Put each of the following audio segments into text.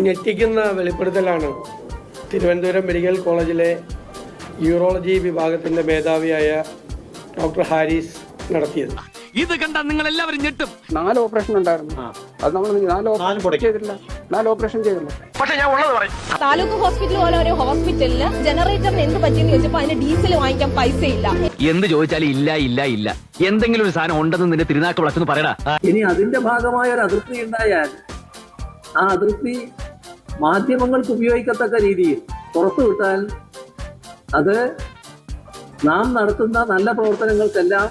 ഞെട്ടിക്കുന്ന വെളിപ്പെടുത്തലാണ് തിരുവനന്തപുരം മെഡിക്കൽ കോളേജിലെ യൂറോളജി വിഭാഗത്തിന്റെ മേധാവിയായ ഡോക്ടർ ഹാരിസ് നടത്തിയത്. ഇത് കണ്ട നിങ്ങൾ എല്ലാവരും ഞെട്ടും. 4 ഓപ്പറേഷൻ ഉണ്ടായിരുന്നു. അത് നമ്മൾ 4 ഓപ്പറേഷൻ ചെയ്തില്ല. പക്ഷെ ഞാൻ ഉള്ളത് പറയും. താലൂക്ക് ഹോസ്പിറ്റൽ പോലെ ഒരു ഹോസ്പിറ്റലില് ജനറേറ്ററിന് എന്ത് പറ്റിയെന്ന് ചോദിച്ചപ്പോ അതിന് ഡീസൽ വാങ്ങിക്കാൻ പൈസ ഇല്ല. എന്ത് ചോദിച്ചാലും ഇല്ല എന്തെങ്കിലും ഒരു സാധനം ഉണ്ടെന്ന് നിന്റെ തിരുനാക്ക് വിളച്ചെന്ന് പറയടാ. ഇനി അതിന്റെ ഭാഗമായ ഒരു അതിർത്തി ഉണ്ടായാൽ ആ അതിർത്തി മാധ്യമങ്ങൾക്ക് ഉപയോഗിക്കത്തക്ക രീതിയിൽ പുറത്തുവിട്ടാൽ അത് നാം നടത്തുന്ന നല്ല പ്രവർത്തനങ്ങൾക്കെല്ലാം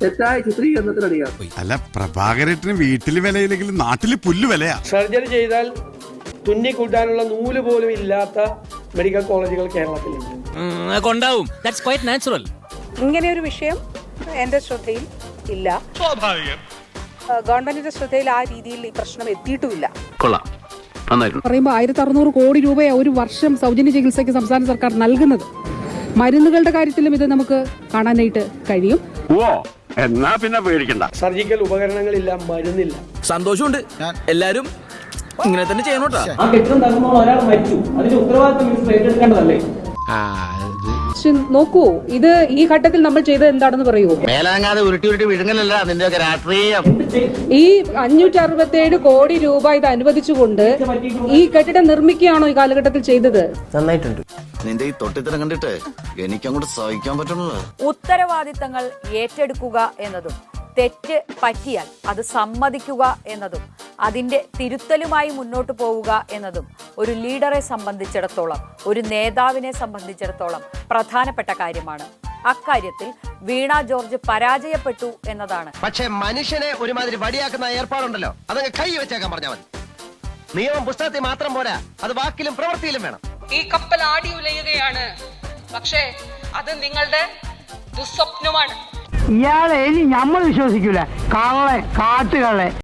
തെറ്റായ ചിത്രീകരണത്തിനടിയാക്കും. അല്ല, പ്രഭാകരേട്ടന് വീട്ടില് വിലയില്ലെങ്കിലും നാട്ടില് പുല്ല് വിലയാ. സർജറി ചെയ്താൽ തുന്നിക്കൂട്ടാനുള്ള നൂല് പോലും ഇല്ലാത്ത മെഡിക്കൽ കോളേജുകൾ കേരളത്തിലുണ്ട്. ഇങ്ങനെ ഒരു വിഷയം എന്റെ ശ്രദ്ധയിൽ ഇല്ല. ഗവൺമെന്റിന്റെ ശ്രദ്ധയിൽ ആ രീതിയിൽ ഈ പ്രശ്നം എത്തിയിട്ടുമില്ല. പറയുമ്പോൾ 1600 കോടി രൂപയെ ഒരു വർഷം സൗജന്യ ചികിത്സയ്ക്ക് സംസ്ഥാന സർക്കാർ നൽകുന്നത്. മരുന്നുകളുടെ കാര്യത്തിലും ഇത് നമുക്ക് കാണാനായിട്ട് കഴിയും. എന്നാ പിന്നെ പേടിക്കണ്ട. സർജിക്കൽ ഉപകരണങ്ങളില്ല, മരുന്നില്ല. സന്തോഷമുണ്ട്. എല്ലാരും ഇങ്ങനെ തന്നെ ചെയ്യണോട്ടാ. ആ കെട്ടിടം തകർന്നപ്പോൾ ഒരാൾ മരിച്ചു. അതിന്റെ ഉത്തരവാദിത്തം മിനിസ്റ്റർ ഏറ്റെടുക്കേണ്ടതല്ലേ? നോക്കൂ, ഇത് ഈ ഘട്ടത്തിൽ നമ്മൾ ചെയ്തത് എന്താണെന്ന് പറയുമോ? മേലാങ്ങാതെ ഉരുട്ടി വിഴുങ്ങലല്ല നിന്റെ രാഷ്ട്രീയം. ഈ 567 കോടി രൂപ ഇത് അനുവദിച്ചുകൊണ്ട് ഈ കെട്ടിടം നിർമ്മിക്കുകയാണോ ഈ കാലഘട്ടത്തിൽ ചെയ്തത്? നന്നായിട്ടുണ്ട്. നിന്റെ ഈ തൊട്ടിത്തരം കണ്ടിട്ട് എനിക്കങ്ങോട്ട് സഹിക്കാൻ പറ്റുള്ളൂ. ഉത്തരവാദിത്തങ്ങൾ ഏറ്റെടുക്കുക എന്നതും തെറ്റ് പറ്റിയാൽ അത് സമ്മതിക്കുക എന്നതും അതിന്റെ തിരുത്തലുമായി മുന്നോട്ട് പോവുക എന്നതും ഒരു ലീഡറെ സംബന്ധിച്ചിടത്തോളം, ഒരു നേതാവിനെ സംബന്ധിച്ചിടത്തോളം പ്രധാനപ്പെട്ട കാര്യമാണ്. അക്കാര്യത്തിൽ വീണ ജോർജ് പരാജയപ്പെട്ടു എന്നതാണ്. പക്ഷെ മനുഷ്യനെ ഒരുമാതിരി വടിയാക്കുന്ന ഏർപ്പാടുണ്ടല്ലോ, അതങ്ങ് കൈ വെച്ചേക്കാൻ പറഞ്ഞാൽ മതി. നിയമം പുസ്തകത്തിൽ മാത്രം പോരാ, അത് വാക്കിലും പ്രവൃത്തിയിലും വേണം. ഈ കപ്പൽ ആടി ഉലയുകയാണ്, പക്ഷേ അത് നിങ്ങളുടെ ദുസ്വപ്നമാണ്. ഇയാളെ ഇനി നമ്മൾ വിശ്വസിക്കൂല. കാട്ടുകളെ